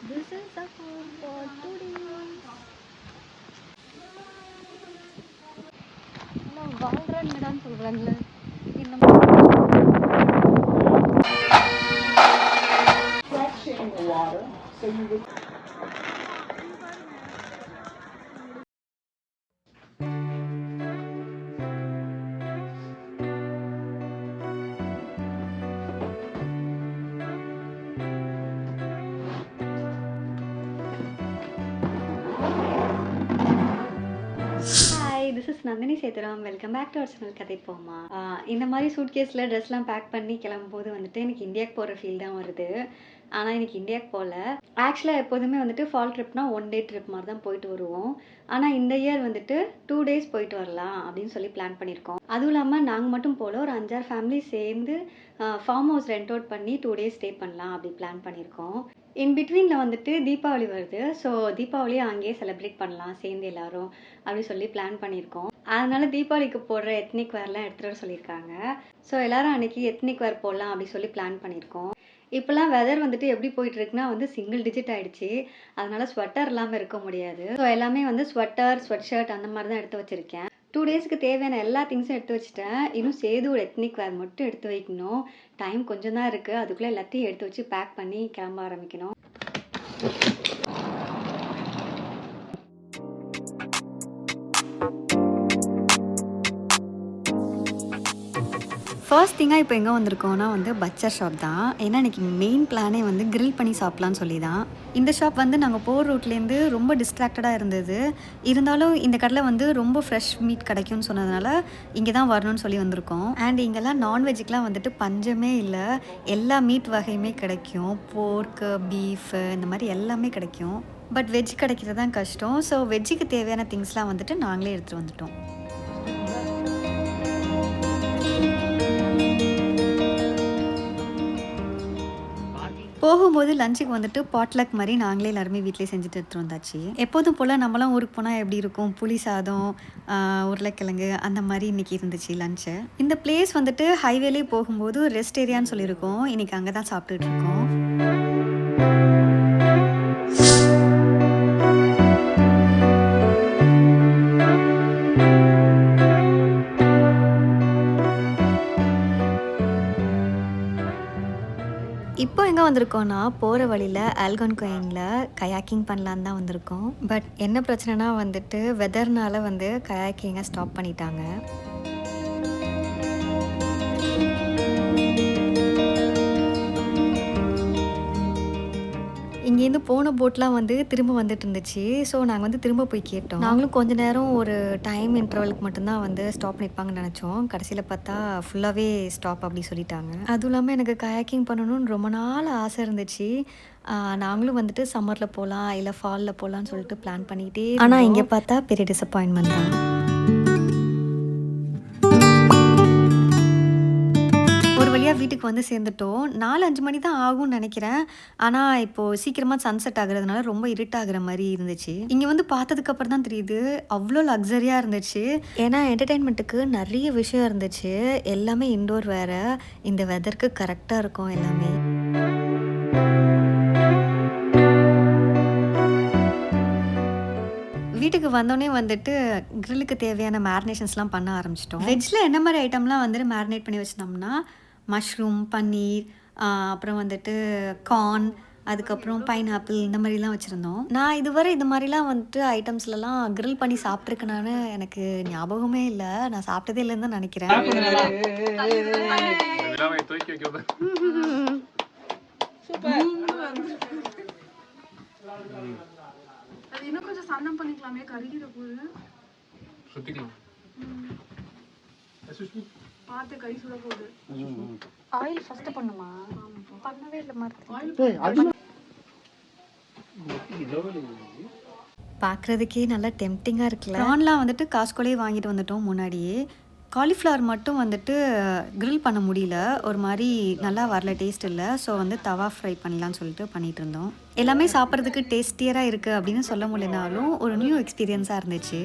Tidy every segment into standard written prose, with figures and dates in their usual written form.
This is the food for today. வாழ்றேன் மேடான்னு சொல்கிறாங்களே இந்த Stretching the water so you would. Hi, this is Nandini Sethuram. Welcome back to our channel கதை போமா. இந்த மாதிரி சூட்கேஸில் ட்ரெஸ்லாம் பேக் பண்ணி கிளம்பும்போது வந்துட்டு எனக்கு இந்தியாவுக்கு போகிற ஃபீல் தான் வருது. ஆனால் இன்னைக்கு இந்தியாவுக்கு போகல. ஆக்சுவலாக எப்போதுமே வந்துட்டு ஃபால் ட்ரிப்னா 1 டே ட்ரிப் மாதிரி தான் போயிட்டு வருவோம். ஆனால் இந்த இயர் வந்துட்டு 2 டேஸ் போயிட்டு வரலாம் அப்படின்னு சொல்லி பிளான் பண்ணியிருக்கோம். அதுவும் இல்லாமல் நாங்கள் மட்டும் போல ஒரு 5-6 ஃபேமிலி சேர்ந்து ஃபார்ம் ஹவுஸ் ரெண்ட் அவுட் பண்ணி 2 டேஸ் ஸ்டே பண்ணலாம் அப்படி பிளான் பண்ணியிருக்கோம். இன் பிட்வீனில் வந்துட்டு தீபாவளி வருது. ஸோ தீபாவளியை அங்கேயே செலிப்ரேட் பண்ணலாம் சேர்ந்து எல்லாரும் அப்படி சொல்லி பிளான் பண்ணியிருக்கோம். அதனால தீபாவளிக்கு போடுற எத்னிக் வேர்லாம் எடுத்துகிட்டு வர சொல்லியிருக்காங்க. ஸோ எல்லாரும் அன்னைக்கு எத்னிக் வேர் போடலாம் அப்படி சொல்லி பிளான் பண்ணியிருக்கோம். இப்போல்லாம் வெதர் வந்துட்டு எப்படி போயிட்டு இருக்குன்னா வந்து சிங்கிள் டிஜிட் ஆயிடுச்சு. அதனால ஸ்வெட்டர் இல்லாமல் இருக்க முடியாது. ஸோ எல்லாமே வந்து ஸ்வெட்டர், ஸ்வெட் ஷர்ட் அந்த மாதிரி தான் எடுத்து வச்சிருக்கேன். 2 டேஸ்க்கு தேவையான எல்லா திங்ஸும் எடுத்து வச்சுட்டேன். இன்னும் சேது எத்னிக் வேர் மட்டும் எடுத்து வைக்கணும். டைம் கொஞ்சம் தான் இருக்குது. அதுக்குள்ளே எல்லாத்தையும் எடுத்து வச்சு பேக் பண்ணி கிளம்ப ஆரம்பிக்கணும். ஃபர்ஸ்ட் திங்காக இப்போ எங்கே வந்திருக்கோன்னா வந்து பச்சர் ஷாப் தான். ஏன்னா இன்றைக்கி மெயின் பிளானே வந்து கிரில் பண்ணி சாப்பிட்லான்னு சொல்லி தான். இந்த ஷாப் வந்து நாங்கள் போகிற ரூட்லேருந்து ரொம்ப டிஸ்ட்ராக்டடாக இருந்தது. இருந்தாலும் இந்த கடையில் வந்து ரொம்ப ஃப்ரெஷ் மீட் கிடைக்கும்னு சொன்னதுனால இங்கே தான் வரணும்னு சொல்லி வந்திருக்கோம். அண்ட் இங்கெல்லாம் நான்வெஜ்ஜுக்கெலாம் வந்துட்டு பஞ்சமே இல்லை. எல்லா மீட் வகையுமே கிடைக்கும். போர்க்கு, பீஃபு இந்த மாதிரி எல்லாமே கிடைக்கும். பட் வெஜ் கிடைக்கிறது தான் கஷ்டம். ஸோ வெஜ்ஜுக்கு தேவையான திங்ஸ்லாம் வந்துட்டு நாங்களே எடுத்துகிட்டு வந்துட்டோம். போகும்போது லஞ்சுக்கு வந்துட்டு பாட்லக் மாதிரி நாங்களே எல்லாருமே வீட்டிலே செஞ்சுட்டு எடுத்துகிட்டு வந்தாச்சு. எப்போதும் போல் நம்மளாம் ஊருக்கு போனால் எப்படி இருக்கும், புளி சாதம், உருளைக்கிழங்கு அந்த மாதிரி இன்றைக்கி இருந்துச்சு லஞ்சு. இந்த பிளேஸ் வந்துட்டு ஹைவேலே போகும்போது ரெஸ்ட் ஏரியான்னு சொல்லியிருக்கோம். இன்றைக்கி அங்கே தான் சாப்பிட்டுட்டு இருக்கோம். இப்போ எங்கே வந்திருக்கோன்னா போகிற வழியில் ஆல்கோன்கோயினில் கயாக்கிங் பண்ணலான்னு தான் வந்திருக்கோம். பட் என்ன பிரச்சனைனா வந்துட்டு வெதர்னால வந்து கயாக்கிங்கை ஸ்டாப் பண்ணிட்டாங்க. இங்கேருந்து போன போட்லாம் வந்து திரும்ப வந்துட்டு இருந்துச்சு. ஸோ நாங்கள் வந்து திரும்ப போய் கேட்டோம். நாங்களும் கொஞ்ச நேரம் ஒரு டைம் இன்டர்வலுக்கு மட்டும்தான் வந்து ஸ்டாப் பண்ணிப்பாங்கன்னு நினச்சோம். கடைசியில் பார்த்தா ஃபுல்லாகவே ஸ்டாப் அப்படி சொல்லிட்டாங்க. அதுவும் இல்லாமல் எனக்கு கயாக்கிங் பண்ணணும்னு ரொம்ப நாள் ஆசை இருந்துச்சு. நாங்களும் வந்துட்டு சம்மரில் போகலாம் இல்லை ஃபாலில் போகலான்னு சொல்லிட்டு பிளான் பண்ணிகிட்டே. ஆனால் இங்கே பார்த்தா பெரிய டிசப்பாயின்மெண்ட் தான். வீட்டுக்கு வந்து சேர்ந்துட்டோம். 4-5 மணி தான் ஆகும்னு நினைக்கிறேன். ஆனால் இப்போது சீக்கிரமாக சன்செட் ஆகுறதுனால ரொம்ப இருட்டாகிற மாதிரி இருந்துச்சு. இங்கே வந்து பார்த்ததுக்கப்புறம் தான் தெரியுது அவ்வளோ லக்ஸரியாக இருந்துச்சு. ஏன்னா என்டர்டெயின்மெண்ட்டுக்கு நிறைய விஷயம் இருந்துச்சு. எல்லாமே இன்டோர் வேறு. இந்த வெதருக்கு கரெக்டாக இருக்கும் எல்லாமே. வீட்டுக்கு வந்தோடனே வந்துட்டு கிரில்லுக்கு தேவையான மேரினேஷன்ஸ்லாம் பண்ண ஆரம்பிச்சிட்டோம். வெஜ்ஜில் என்ன மாதிரி ஐட்டம்லாம் வந்துட்டு மேரினேட் பண்ணி வச்சிட்டோம்னா மஷ்ரூம், பன்னீர், அப்புறம் வந்துட்டு கார்ன், அதுக்கப்புறம் பைனாப்பிள் இந்த மாதிரிலாம் வச்சுருந்தோம். நான் இதுவரை இது மாதிரிலாம் வந்துட்டு ஐட்டம்ஸ்லலாம் கிரில் பண்ணி சாப்பிட்ருக்கேனான்னு எனக்கு ஞாபகமே இல்லை. நான் சாப்பிட்டதே இல்லைன்னு தான் நினைக்கிறேன். இன்னும் கொஞ்சம் சன்னம் பண்ணிக்கலாமே, கருகிற போது பார்த்து கை சுட போகுது. ஆயில் ஃபர்ஸ்ட் பண்ணுமா? பண்ணவே இல்லை மாதிரி. பார்க்குறதுக்கே நல்லா டெம்டிங்காக இருக்குல்ல. ப்ரான்லாம் வந்துட்டு காஸ்கோலேயே வாங்கிட்டு வந்துட்டோம் முன்னாடியே. காலிஃப்ளவர் மட்டும் வந்துட்டு கிரில் பண்ண முடியல. ஒரு மாதிரி நல்லா வரல, டேஸ்ட் இல்லை. ஸோ வந்து தவா ஃப்ரை பண்ணலான்னு சொல்லிட்டு பண்ணிகிட்டு இருந்தோம். எல்லாமே சாப்பிட்றதுக்கு டேஸ்டியராக இருக்குது அப்படின்னு சொல்ல முடியலனாலும் ஒரு நியூ எக்ஸ்பீரியன்ஸாக இருந்துச்சு.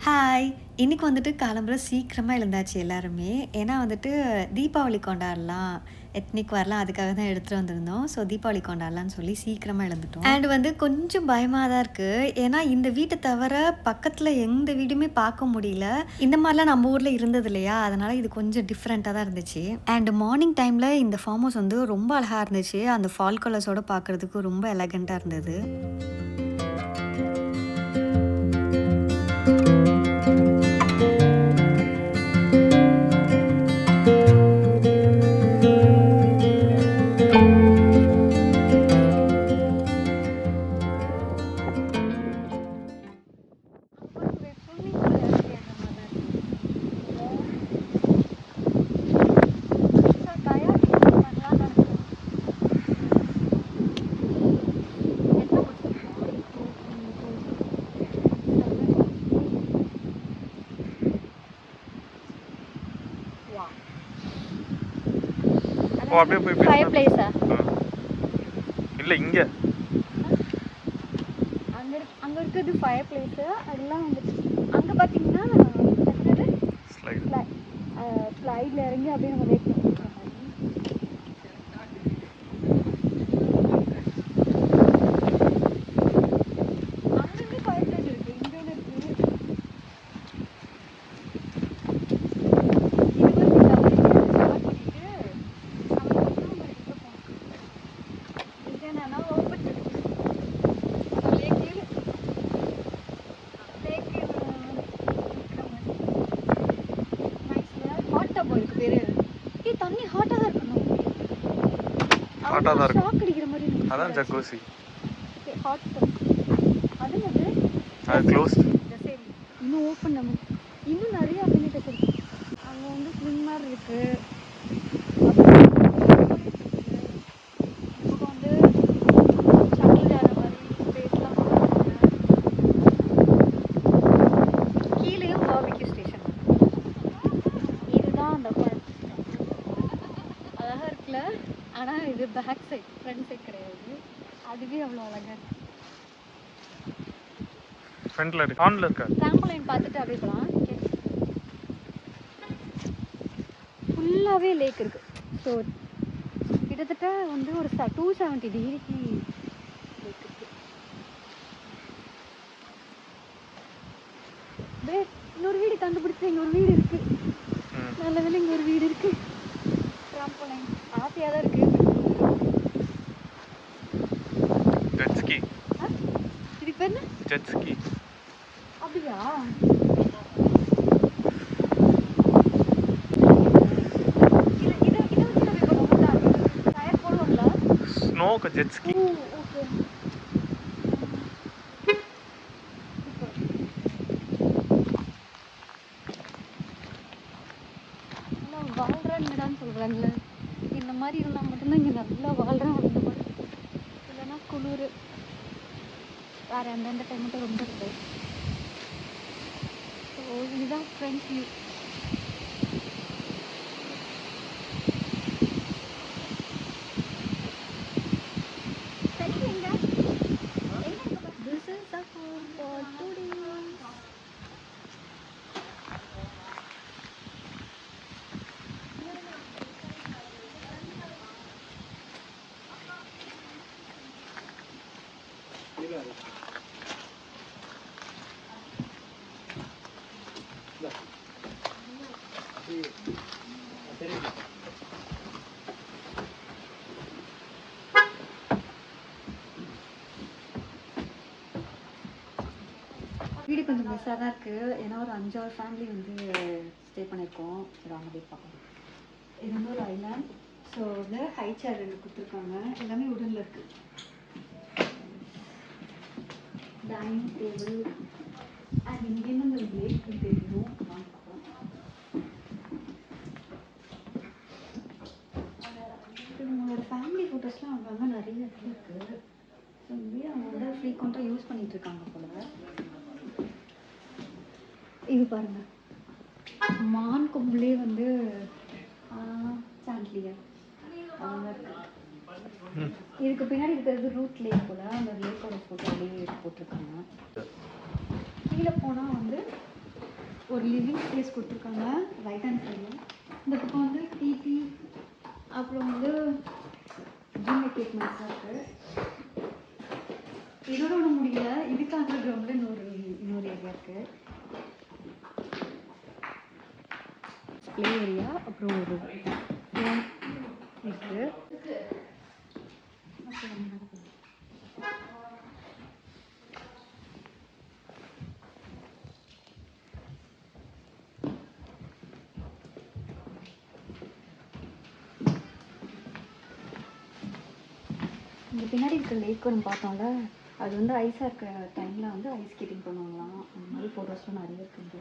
ஹாய்! இன்னைக்கு வந்துட்டு காலம்பற சீக்கிரமா எழுந்தாச்சு எல்லாருமே. ஏன்னா வந்துட்டு தீபாவளி கொண்டாடலாம், எத்னிக் வரலாம் அதுக்காக தான் எடுத்துட்டு வந்திருந்தோம். ஸோ தீபாவளி கொண்டாடலான்னு சொல்லி சீக்கிரமா எழுந்துட்டோம். அண்ட் வந்து கொஞ்சம் பயமா தான் இருக்கு. ஏன்னா இந்த வீட்ட தவிர பக்கத்துல எந்த வீடுமே பார்க்க முடியல. இந்த மாரிலாம் நம்ம ஊர்ல இருந்தது இல்லையா? அதனால இது கொஞ்சம் டிஃப்ரெண்ட்டா தான் இருந்துச்சு. அண்ட் மார்னிங் டைம்ல இந்த ஃபார்ம் ஹவுஸ் வந்து ரொம்ப அழகா இருந்துச்சு. அந்த ஃபால் கலர்ஸோட பார்க்கறதுக்கு ரொம்ப எலகன்ட்டா இருந்தது. ஓ அப்படியே போய் ஃபயர் பிளேஸா? இல்லை இங்க அங்க இருக்குது ஃபயர் பிளேஸ். அதெல்லாம் வந்துட்டு அங்க பாத்தீங்கன்னா ஸ்லைட்ல இறங்கி அப்படியே நம்ம வெயிட் பண்ணிருக்கிற மாதிரி. அங்கங்க ஃபயர் பிளேஸ் இருக்கு, இங்க ஒன்று இருக்கு. இது வந்து ஸ்டார்ட் பண்ணிட்டு இது என்னன்னா ஓப்பன் இருக்கு பேரு. தண்ணி ஹாட்டா தான் இருக்கணும். ஹாட்டா தான் இருக்கும். ஷாக் அடிக்கிற மாதிரி இருக்கு. அதான் ஜக்கூசி. ஹாட் அது வந்து அது க்ளோஸ்ட். சரி இன்னும் ஓப்பன் நம்ம இன்னும் நிறைய அம்யூனிட்டிஸ் இருக்கு. அங்க வந்து ஸ்விம் மாதிரி இருக்கு. இப்போ வந்து ஷட்டில் ஜார மாதிரி ஸ்பேஸ்லாம் கீழேயும் பார்பிக்யூ ஸ்டேஷன். இதுதான் அந்த அழகா இருக்குல்ல. ஆனா இது பேக் சைட், ஃப்ரண்ட் சைட் கிடையாது. அதுவே அவ்வளோ அழகா இருக்கு. ஃப்ரண்ட்ல இருக்கு, ஆன்ல இருக்கா? ட்ராம்பலைன் பார்த்துட்டு அப்படியே போகலாம். ஃபுல்லாகவே லேக் இருக்கு. ஸோ கிட்டத்தட்ட வந்து ஒரு 270 டிகிரிக்கு லேக் இருக்கு. இன்னொரு வீடு கண்டுபிடிச்சு இங்க ஒரு வீடு இருக்கு. நல்ல வேலை இங்க ஒரு வீடு இருக்கு. ட்ராம்பலைன் ஆசையாக தான் இருக்கு. ஜெட்ஸ்கி. இது பேர் என்ன? ஜெட்ஸ்கி. அப்படியா? ஸ்னோக்கு ஜெட்ஸ்கி. வாழ்றான்னு சொல்றாங்கல்ல, இந்த மாதிரி இருந்தால் மட்டும்தான் இங்கே நல்லா வாழ்றான். அந்த மாதிரி இல்லைன்னா குளிர் வேற எந்தெந்த டைம் மட்டும் ரொம்ப இருக்குது. ஸோ இதுதான் friend view. This is the home for today. வீடு கொஞ்சம் மெஸ்ஸாக தான் இருக்குது. ஏன்னா ஒரு 5-6 ஃபேமிலி வந்து ஸ்டே பண்ணியிருக்கோம். வாங்க போய் பார்க்கலாம். இது வந்து ஒரு ஐலாண்ட். ஸோ வந்து ஹை சேர் ரெண்டு கொடுத்துருக்காங்க. எல்லாமே உடனில் இருக்குது. டைனிங் டேபிள் அண்ட் இங்கேருந்து அந்த லேக் தெரியும். வாங்க பார்க்கலாம். நம்மளோட ஃபேமிலி ஃபோட்டோஸ்லாம் அங்கங்கே நிறைய இருக்குது. ஸோ இங்கேயே அவங்க வந்து ஃப்ரீக்வெண்ட்டாக யூஸ் பண்ணிகிட்டு இருக்காங்க போல. இது பாருங்க, மான் கொம்புலே வந்து சாண்ட்லியர் அழகா இருக்கு. இதுக்கு பின்னாடி இருக்கிறது ரூட் லேக் போல. அந்த லேக்கோட ஃபோட்டோ அப்படியே போட்டிருக்காங்க. கீழே போனால் வந்து ஒரு லிவிங் ஸ்பேஸ் கொடுத்துருக்காங்க ரைட் ஹேண்ட் சைடில். இந்த பக்கம் வந்து டிவி, அப்புறம் வந்து ஜிம் எக்யூப்மெண்ட்ஸாக இருக்குது. இதோட ஒன்று முடியல, இதுக்கு அண்டர் கிரவுண்டில் இன்னொரு ஏரியா இருக்குது. ப்ளே ஏரியா, அப்புறம் ஒரு இருக்குது. இங்கே பின்னாடி இருக்கிற லேக் ஒன்று பார்த்தோம்ல, அது வந்து ஐஸாக இருக்கிற டைமில் வந்து ஐஸ் ஸ்கேட்டிங் பண்ணுவாங்களாம். அந்த மாதிரி ஃபோட்டோஸ்லாம் நிறைய இருக்குது.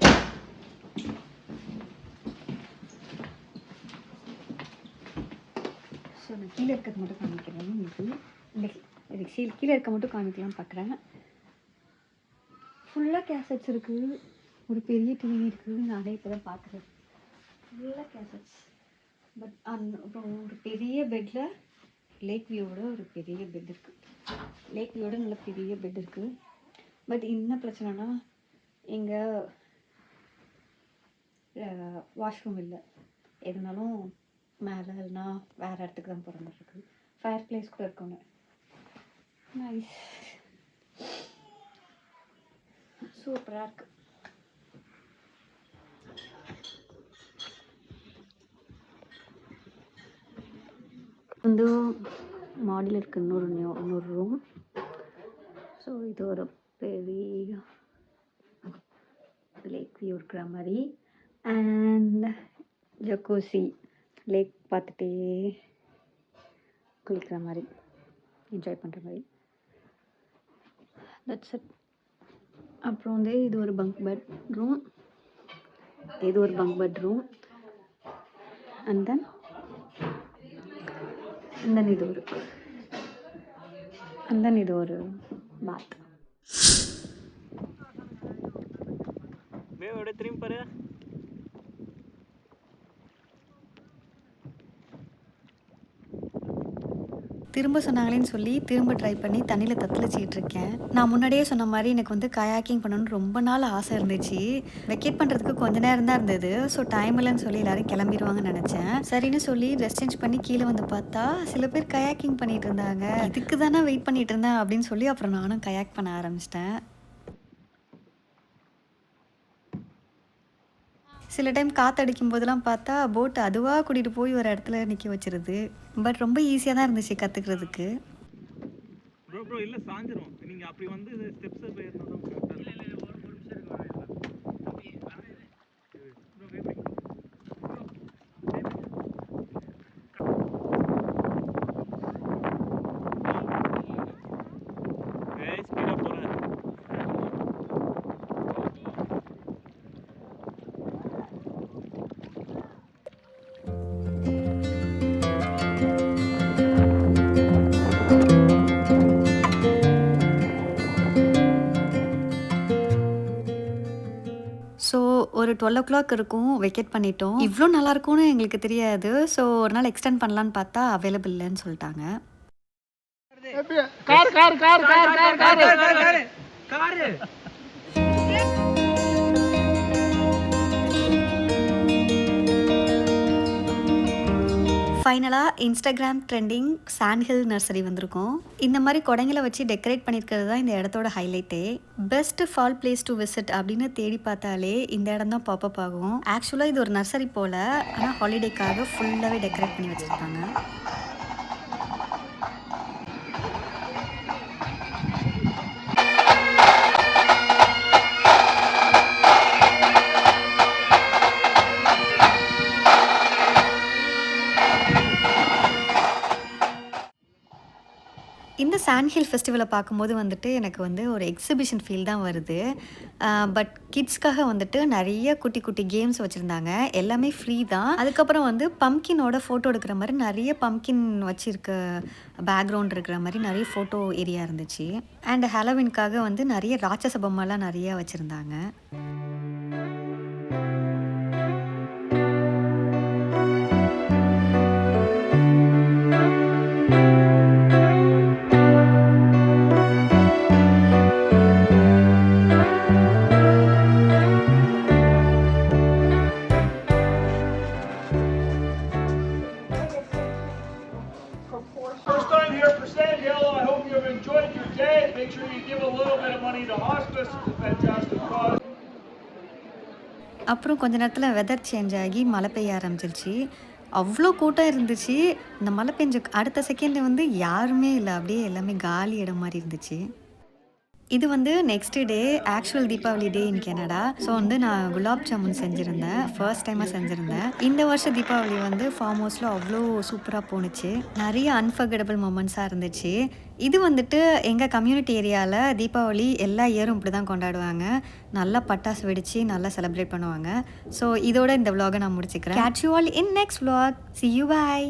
ஸோ நான் கீழே இருக்கிறது மட்டும் காமிக்கிறேன். இது கீழே இருக்க மட்டும் காமிக்கலாம்னு பார்க்குறேன். ஃபுல்லாக கேசட்ஸ் இருக்குது. ஒரு பெரிய டிவி இருக்குது. நானே இப்போ தான் பார்க்குறேன். ஃபுல்லாக கேசட்ஸ். பட் அப்புறம் ஒரு பெரிய பெட்டில் லேக் வியூவோட ஒரு பெரிய பெட் இருக்குது. லேக் வியூவோட நல்ல பெரிய பெட் இருக்குது. பட் என்ன பிரச்சனைனா இங்கே வாஷ்ரூம் இல்லை. எதுனாலும் மேலே இல்லைனா வேறு இடத்துக்கு தான் போகிற மாதிரி இருக்குது. ஃபயர் பிளேஸ் கூட இருக்கோங்க. நைஸ், சூப்பராக இருக்குது. வந்து மாடியில் இருக்க இன்னொரு ரூம். ஸோ இது ஒரு பெரிய லேக் வியூ இருக்கிற மாதிரி. அண்ட் ஜக்கூசி, லேக் பார்த்துட்டே குளிக்கிற மாதிரி, என்ஜாய் பண்ணுற மாதிரி. That's it. அப்புறம் வந்து இது ஒரு பங்க் பெட் ரூம். இது ஒரு bunk bed room. And then இது ஒரு பாத். திரும்பி பாரு. திரும்ப சொன்னாங்களேன்னு சொல்லி திரும்ப ட்ரை பண்ணி தண்ணியில் தத்தளிச்சிக்கிட்டு இருக்கேன். நான் முன்னாடியே சொன்ன மாதிரி எனக்கு வந்து கயாக்கிங் பண்ணணும்னு ரொம்ப நாள் ஆசை இருந்துச்சு. வெக்கேட் பண்ணுறதுக்கு கொஞ்ச நேரம் தான் இருந்தது. ஸோ டைம் இல்லைன்னு சொல்லி எல்லோரும் கிளம்பிடுவாங்கன்னு நினச்சேன். சரின்னு சொல்லி ட்ரெஸ் சேஞ்ச் பண்ணி கீழே வந்து பார்த்தா சில பேர் கயாக்கிங் பண்ணிகிட்டு இருந்தாங்க. இதுக்கு தானே வெயிட் பண்ணிகிட்டு இருந்தேன் அப்படின்னு சொல்லி அப்புறம் நானும் கயாக் பண்ண ஆரம்பிச்சிட்டேன். சில டைம் காற்றடிக்கும் போதெல்லாம் பார்த்தா போட் அதுவாக கூட்டிகிட்டு போய் ஒரு இடத்துல நிற்க வச்சிருது. பட் ரொம்ப ஈஸியாக தான் இருந்துச்சு கற்றுக்கிறதுக்கு. ப்ரோ இல்லை சாஞ்சிரும். நீங்கள் அப்படி வந்து ஸ்டெப்ஸை போயிருந்தா தான் ஸ்பீடாக போகிறேன். ஸோ ஒரு 12 o'clock இருக்கும், வெக்கேட் பண்ணிட்டோம். இவ்வளோ நல்லாயிருக்கும்னு எங்களுக்கு தெரியாது. ஸோ ஒரு நாள் எக்ஸ்டெண்ட் பண்ணலான்னு பார்த்தா அவைலபிள் இல்லைன்னு சொல்லிட்டாங்க. ஃபைனலாக Instagram trending sand hill nursery வந்திருக்கோம். இந்த மாதிரி கொடைங்களை வச்சு டெக்கரேட் பண்ணியிருக்கிறது தான் இந்த இடத்தோட ஹைலைட்டே. Best fall place to visit அப்படின்னு தேடி பார்த்தாலே இந்த இடம் தான் பாப்பப் ஆகும். ஆக்சுவலாக இது ஒரு நர்சரி போல், ஆனால் ஹாலிடேக்காக ஃபுல்லாகவே டெக்கரேட் பண்ணி வச்சுருக்காங்க. இந்த சாண்ட் ஹில் ஃபெஸ்டிவலை பார்க்கும்போது வந்துட்டு எனக்கு வந்து ஒரு எக்ஸிபிஷன் ஃபீல் தான் வருது. பட் கிட்ஸ்க்காக வந்துட்டு நிறைய குட்டி குட்டி கேம்ஸ் வச்சுருந்தாங்க. எல்லாமே ஃப்ரீ தான். அதுக்கப்புறம் வந்து பம்கினோட ஃபோட்டோ எடுக்கிற மாதிரி நிறைய பம்கின் வச்சுருக்க பேக்ரவுண்ட் இருக்கிற மாதிரி நிறைய ஃபோட்டோ ஏரியா இருந்துச்சு. அண்ட் ஹாலோவின்காக வந்து நிறைய ராட்சச பொம்மைலாம் நிறைய வச்சுருந்தாங்க. அப்புறம் கொஞ்ச நேரத்தில் வெதர் சேஞ்ச் ஆகி மழை பெய்ய ஆரம்பிச்சிருச்சு. அவ்வளோ கூட்டம் இருந்துச்சு. இந்த மழை பெஞ்ச அடுத்த செகண்ட் வந்து யாருமே இல்லை, அப்படியே எல்லாமே காலி இடம் மாதிரி இருந்துச்சு. இது வந்து நெக்ஸ்ட் டே ஆக்சுவல் தீபாவளி டே இன் கனடா. ஸோ வந்து நான் குலாப் ஜாமுன் செஞ்சுருந்தேன், ஃபர்ஸ்ட் டைமாக செஞ்சுருந்தேன். இந்த வருஷம் தீபாவளி வந்து ஃபார்ம் ஹவுஸில் அவ்வளோ சூப்பராக போணுச்சு. நிறைய அன்ஃபர்கெட்டபிள் மொமெண்ட்ஸாக இருந்துச்சு. இது வந்துட்டு எங்கள் கம்யூனிட்டி ஏரியாவில் தீபாவளி எல்லா இயரும் இப்படி தான் கொண்டாடுவாங்க. நல்லா பட்டாசு வெடித்து நல்லா செலிப்ரேட் பண்ணுவாங்க. ஸோ இதோட இந்த vlog-ஐ நான் முடிச்சுக்கிறேன். Catch you all in next vlog. See you, bye.